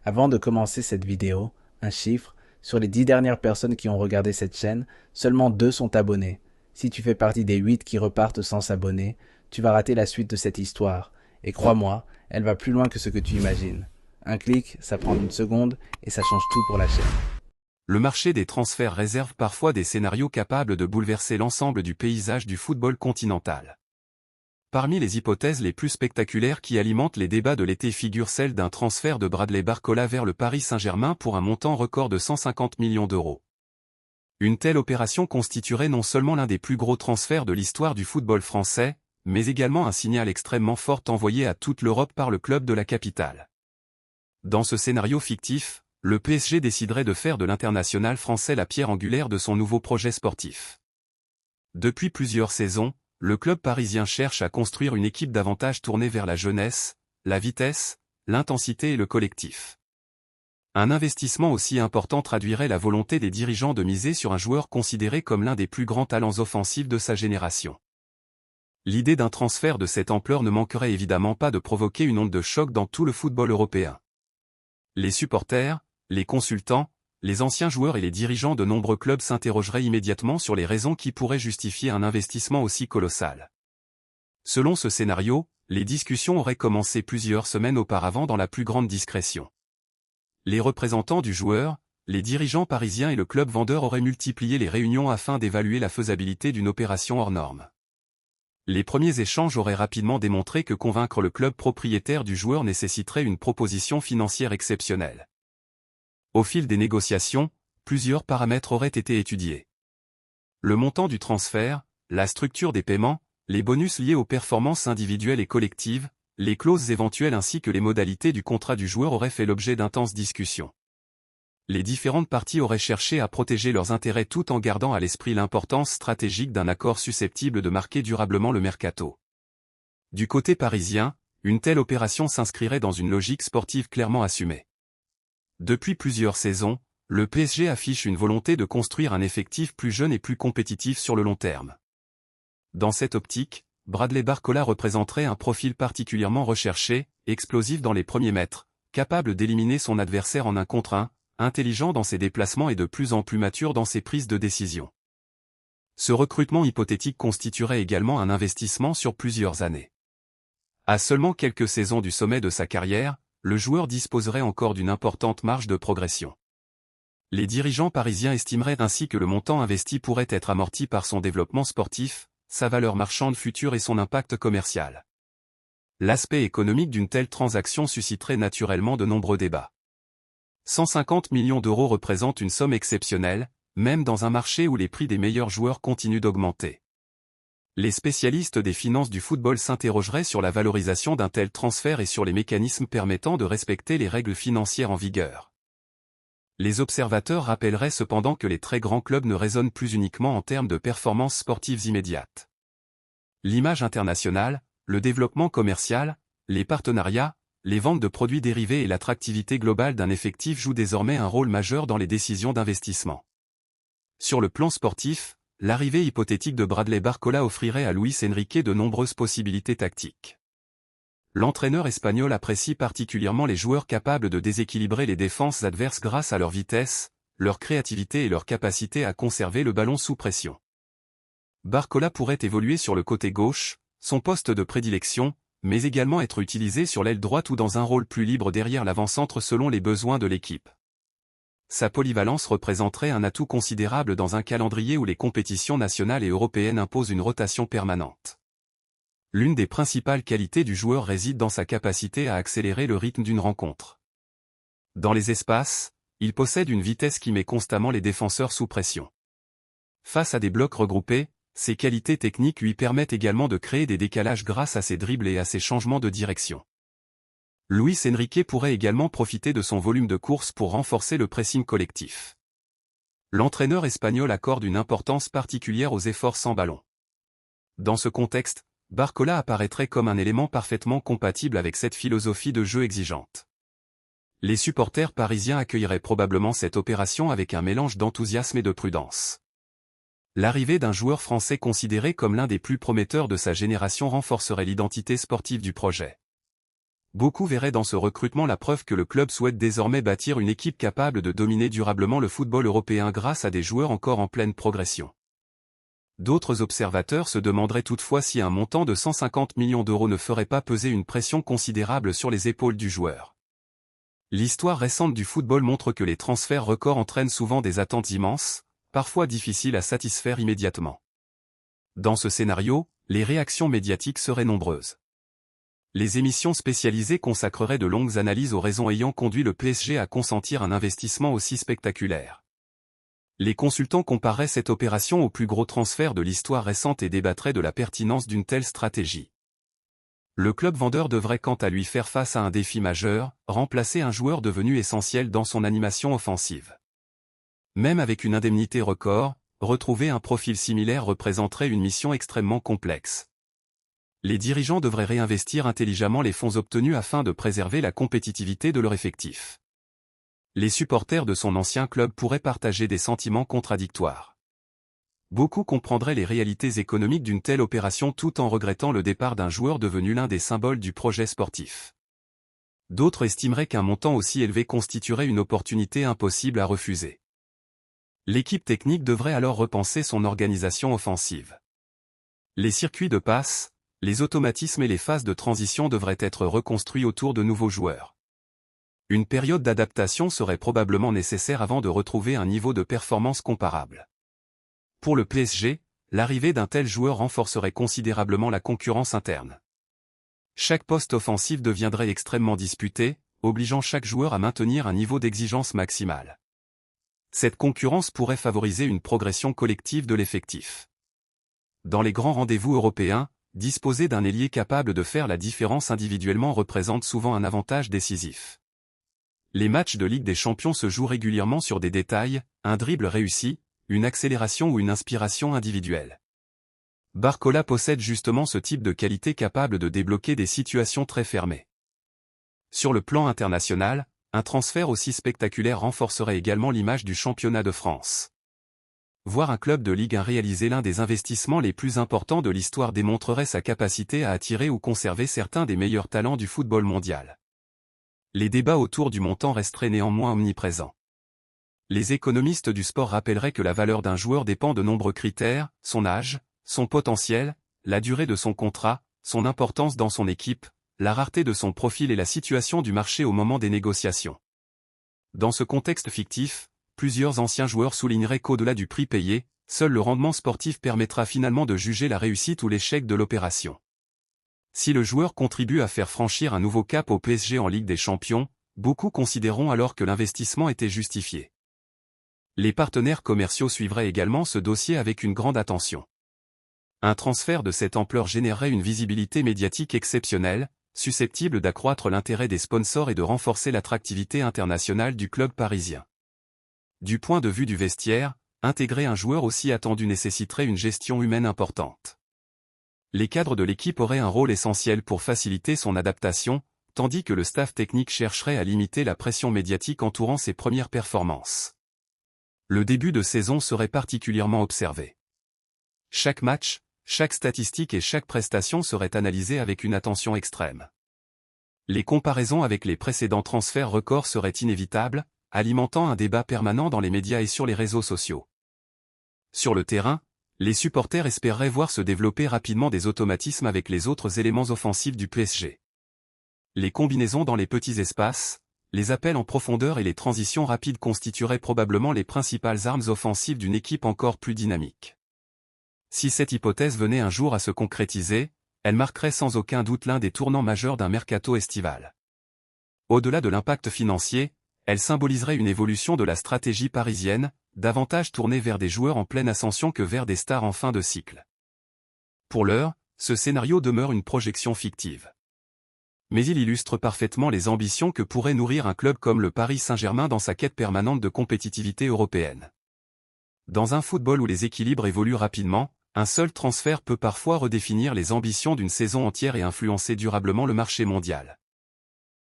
Avant de commencer cette vidéo, un chiffre, sur les 10 dernières personnes qui ont regardé cette chaîne, seulement 2 sont abonnés. Si tu fais partie des 8 qui repartent sans s'abonner, tu vas rater la suite de cette histoire. Et crois-moi, elle va plus loin que ce que tu imagines. Un clic, ça prend une seconde et ça change tout pour la chaîne. Le marché des transferts réserve parfois des scénarios capables de bouleverser l'ensemble du paysage du football continental. Parmi les hypothèses les plus spectaculaires qui alimentent les débats de l'été figure celle d'un transfert de Bradley Barcola vers le Paris Saint-Germain pour un montant record de 150 millions d'euros. Une telle opération constituerait non seulement l'un des plus gros transferts de l'histoire du football français, mais également un signal extrêmement fort envoyé à toute l'Europe par le club de la capitale. Dans ce scénario fictif, le PSG déciderait de faire de l'international français la pierre angulaire de son nouveau projet sportif. Depuis plusieurs saisons, le club parisien cherche à construire une équipe davantage tournée vers la jeunesse, la vitesse, l'intensité et le collectif. Un investissement aussi important traduirait la volonté des dirigeants de miser sur un joueur considéré comme l'un des plus grands talents offensifs de sa génération. L'idée d'un transfert de cette ampleur ne manquerait évidemment pas de provoquer une onde de choc dans tout le football européen. Les supporters, les consultants, les anciens joueurs et les dirigeants de nombreux clubs s'interrogeraient immédiatement sur les raisons qui pourraient justifier un investissement aussi colossal. Selon ce scénario, les discussions auraient commencé plusieurs semaines auparavant dans la plus grande discrétion. Les représentants du joueur, les dirigeants parisiens et le club vendeur auraient multiplié les réunions afin d'évaluer la faisabilité d'une opération hors norme. Les premiers échanges auraient rapidement démontré que convaincre le club propriétaire du joueur nécessiterait une proposition financière exceptionnelle. Au fil des négociations, plusieurs paramètres auraient été étudiés. Le montant du transfert, la structure des paiements, les bonus liés aux performances individuelles et collectives, les clauses éventuelles ainsi que les modalités du contrat du joueur auraient fait l'objet d'intenses discussions. Les différentes parties auraient cherché à protéger leurs intérêts tout en gardant à l'esprit l'importance stratégique d'un accord susceptible de marquer durablement le mercato. Du côté parisien, une telle opération s'inscrirait dans une logique sportive clairement assumée. Depuis plusieurs saisons, le PSG affiche une volonté de construire un effectif plus jeune et plus compétitif sur le long terme. Dans cette optique, Bradley Barcola représenterait un profil particulièrement recherché, explosif dans les premiers mètres, capable d'éliminer son adversaire en 1 contre 1, intelligent dans ses déplacements et de plus en plus mature dans ses prises de décision. Ce recrutement hypothétique constituerait également un investissement sur plusieurs années. À seulement quelques saisons du sommet de sa carrière, le joueur disposerait encore d'une importante marge de progression. Les dirigeants parisiens estimeraient ainsi que le montant investi pourrait être amorti par son développement sportif, sa valeur marchande future et son impact commercial. L'aspect économique d'une telle transaction susciterait naturellement de nombreux débats. 150 millions d'euros représentent une somme exceptionnelle, même dans un marché où les prix des meilleurs joueurs continuent d'augmenter. Les spécialistes des finances du football s'interrogeraient sur la valorisation d'un tel transfert et sur les mécanismes permettant de respecter les règles financières en vigueur. Les observateurs rappelleraient cependant que les très grands clubs ne raisonnent plus uniquement en termes de performances sportives immédiates. L'image internationale, le développement commercial, les partenariats, les ventes de produits dérivés et l'attractivité globale d'un effectif jouent désormais un rôle majeur dans les décisions d'investissement. Sur le plan sportif, l'arrivée hypothétique de Bradley Barcola offrirait à Luis Enrique de nombreuses possibilités tactiques. L'entraîneur espagnol apprécie particulièrement les joueurs capables de déséquilibrer les défenses adverses grâce à leur vitesse, leur créativité et leur capacité à conserver le ballon sous pression. Barcola pourrait évoluer sur le côté gauche, son poste de prédilection, mais également être utilisé sur l'aile droite ou dans un rôle plus libre derrière l'avant-centre selon les besoins de l'équipe. Sa polyvalence représenterait un atout considérable dans un calendrier où les compétitions nationales et européennes imposent une rotation permanente. L'une des principales qualités du joueur réside dans sa capacité à accélérer le rythme d'une rencontre. Dans les espaces, il possède une vitesse qui met constamment les défenseurs sous pression. Face à des blocs regroupés, ses qualités techniques lui permettent également de créer des décalages grâce à ses dribbles et à ses changements de direction. Luis Enrique pourrait également profiter de son volume de course pour renforcer le pressing collectif. L'entraîneur espagnol accorde une importance particulière aux efforts sans ballon. Dans ce contexte, Barcola apparaîtrait comme un élément parfaitement compatible avec cette philosophie de jeu exigeante. Les supporters parisiens accueilleraient probablement cette opération avec un mélange d'enthousiasme et de prudence. L'arrivée d'un joueur français considéré comme l'un des plus prometteurs de sa génération renforcerait l'identité sportive du projet. Beaucoup verraient dans ce recrutement la preuve que le club souhaite désormais bâtir une équipe capable de dominer durablement le football européen grâce à des joueurs encore en pleine progression. D'autres observateurs se demanderaient toutefois si un montant de 150 millions d'euros ne ferait pas peser une pression considérable sur les épaules du joueur. L'histoire récente du football montre que les transferts records entraînent souvent des attentes immenses, parfois difficiles à satisfaire immédiatement. Dans ce scénario, les réactions médiatiques seraient nombreuses. Les émissions spécialisées consacreraient de longues analyses aux raisons ayant conduit le PSG à consentir un investissement aussi spectaculaire. Les consultants compareraient cette opération au plus gros transfert de l'histoire récente et débattraient de la pertinence d'une telle stratégie. Le club vendeur devrait quant à lui faire face à un défi majeur, remplacer un joueur devenu essentiel dans son animation offensive. Même avec une indemnité record, retrouver un profil similaire représenterait une mission extrêmement complexe. Les dirigeants devraient réinvestir intelligemment les fonds obtenus afin de préserver la compétitivité de leur effectif. Les supporters de son ancien club pourraient partager des sentiments contradictoires. Beaucoup comprendraient les réalités économiques d'une telle opération tout en regrettant le départ d'un joueur devenu l'un des symboles du projet sportif. D'autres estimeraient qu'un montant aussi élevé constituerait une opportunité impossible à refuser. L'équipe technique devrait alors repenser son organisation offensive. Les circuits de passe, les automatismes et les phases de transition devraient être reconstruits autour de nouveaux joueurs. Une période d'adaptation serait probablement nécessaire avant de retrouver un niveau de performance comparable. Pour le PSG, l'arrivée d'un tel joueur renforcerait considérablement la concurrence interne. Chaque poste offensif deviendrait extrêmement disputé, obligeant chaque joueur à maintenir un niveau d'exigence maximal. Cette concurrence pourrait favoriser une progression collective de l'effectif. Dans les grands rendez-vous européens, disposer d'un ailier capable de faire la différence individuellement représente souvent un avantage décisif. Les matchs de Ligue des Champions se jouent régulièrement sur des détails, un dribble réussi, une accélération ou une inspiration individuelle. Barcola possède justement ce type de qualité capable de débloquer des situations très fermées. Sur le plan international, un transfert aussi spectaculaire renforcerait également l'image du championnat de France. Voir un club de Ligue 1 réaliser l'un des investissements les plus importants de l'histoire démontrerait sa capacité à attirer ou conserver certains des meilleurs talents du football mondial. Les débats autour du montant resteraient néanmoins omniprésents. Les économistes du sport rappelleraient que la valeur d'un joueur dépend de nombreux critères, son âge, son potentiel, la durée de son contrat, son importance dans son équipe, la rareté de son profil et la situation du marché au moment des négociations. Dans ce contexte fictif, plusieurs anciens joueurs souligneraient qu'au-delà du prix payé, seul le rendement sportif permettra finalement de juger la réussite ou l'échec de l'opération. Si le joueur contribue à faire franchir un nouveau cap au PSG en Ligue des Champions, beaucoup considéreront alors que l'investissement était justifié. Les partenaires commerciaux suivraient également ce dossier avec une grande attention. Un transfert de cette ampleur générerait une visibilité médiatique exceptionnelle, susceptible d'accroître l'intérêt des sponsors et de renforcer l'attractivité internationale du club parisien. Du point de vue du vestiaire, intégrer un joueur aussi attendu nécessiterait une gestion humaine importante. Les cadres de l'équipe auraient un rôle essentiel pour faciliter son adaptation, tandis que le staff technique chercherait à limiter la pression médiatique entourant ses premières performances. Le début de saison serait particulièrement observé. Chaque match, chaque statistique et chaque prestation seraient analysées avec une attention extrême. Les comparaisons avec les précédents transferts records seraient inévitables, alimentant un débat permanent dans les médias et sur les réseaux sociaux. Sur le terrain, les supporters espéreraient voir se développer rapidement des automatismes avec les autres éléments offensifs du PSG. Les combinaisons dans les petits espaces, les appels en profondeur et les transitions rapides constitueraient probablement les principales armes offensives d'une équipe encore plus dynamique. Si cette hypothèse venait un jour à se concrétiser, elle marquerait sans aucun doute l'un des tournants majeurs d'un mercato estival. Au-delà de l'impact financier, elle symboliserait une évolution de la stratégie parisienne, davantage tournée vers des joueurs en pleine ascension que vers des stars en fin de cycle. Pour l'heure, ce scénario demeure une projection fictive. Mais il illustre parfaitement les ambitions que pourrait nourrir un club comme le Paris Saint-Germain dans sa quête permanente de compétitivité européenne. Dans un football où les équilibres évoluent rapidement, un seul transfert peut parfois redéfinir les ambitions d'une saison entière et influencer durablement le marché mondial.